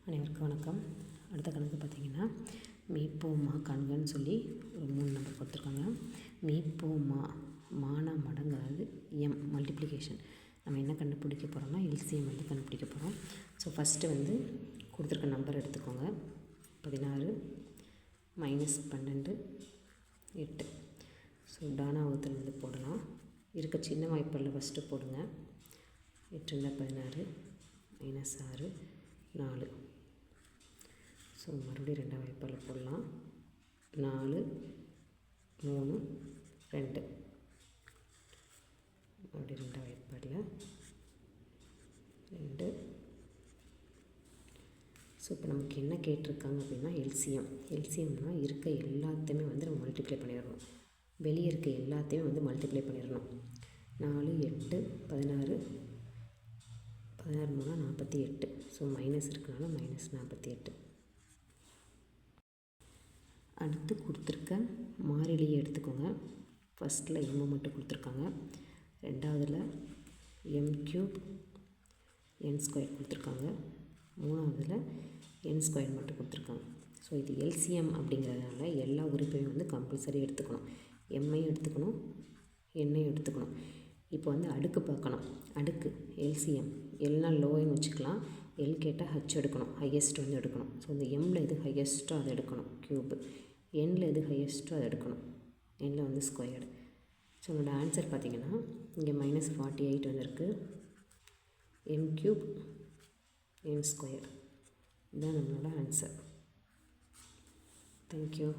அனைவருக்கும் வணக்கம். அடுத்த கணக்கு பார்த்திங்கன்னா மீப்போமா கண்கன்னு சொல்லி ஒரு 3 நம்பர் கொடுத்துருக்காங்க. மீப்போமா மானா மடங்கு, அதாவது எம் மல்டிப்ளிகேஷன். நம்ம என்ன கண்டுபிடிக்க போகிறோம்னா எல்சிஎம் வந்து கண்டுபிடிக்க போகிறோம். ஸோ ஃபஸ்ட்டு வந்து கொடுத்துருக்க நம்பர் எடுத்துக்கோங்க. 16 -12 8. ஸோ டானாவத்தில் வந்து போடலாம். இருக்க சின்ன வாய்ப்பாடில் ஃபஸ்ட்டு போடுங்க. 8 16 -6 4. ஸோ மறுபடியும் 2ஆம் வாய்ப்பாடில் போடலாம். 4 3 2. மறுபடியும் 2ஆம் வாய்ப்பாடில் 2. ஸோ இப்போ நமக்கு என்ன கேட்டிருக்காங்க அப்படின்னா எல்சிஎம்னால் இருக்க எல்லாத்தையுமே வந்து நம்ம மல்டிப்ளை பண்ணிடணும். வெளியே இருக்க எல்லாத்தையுமே வந்து மல்டிப்ளை பண்ணிடணும். 4 8 16 16 3 48. ஸோ மைனஸ் இருக்கனால -48. அடுத்து கொடுத்துருக்க மாறிலியை எடுத்துக்கோங்க. ஃபஸ்ட்டில் எம் மட்டும் கொடுத்துருக்காங்க. ரெண்டாவதில் m³ n² கொடுத்துருக்காங்க. மூணாவதில் n² மட்டும் கொடுத்துருக்காங்க. ஸோ இது எல்சிஎம் அப்படிங்கிறதுனால எல்லா உறுப்பையும் வந்து கம்பல்சரி எடுத்துக்கணும். எம்ஐயும் எடுத்துக்கணும், எண்ணையும் எடுத்துக்கணும். இப்போ வந்து அடுக்கு பார்க்கணும். அடுக்கு எல்சிஎம் எல்லாம் லோன்னு வச்சுக்கலாம். எல் கேட்டால் ஹச் எடுக்கணும், ஹையஸ்ட் வந்து எடுக்கணும். ஸோ இந்த எம்மில் எது ஹையஸ்ட்டோ அதை எடுக்கணும், க்யூபு. எண்ணில் எது ஹையஸ்ட்டோ அதை எடுக்கணும், எண்ணில் வந்து ஸ்கொயர்டு. ஸோ நம்மளோட ஆன்சர் பார்த்திங்கன்னா இங்கே -48 வந்திருக்கு. m³ n². இதுதான் நம்மளோட ஆன்சர். தேங்க்யூ.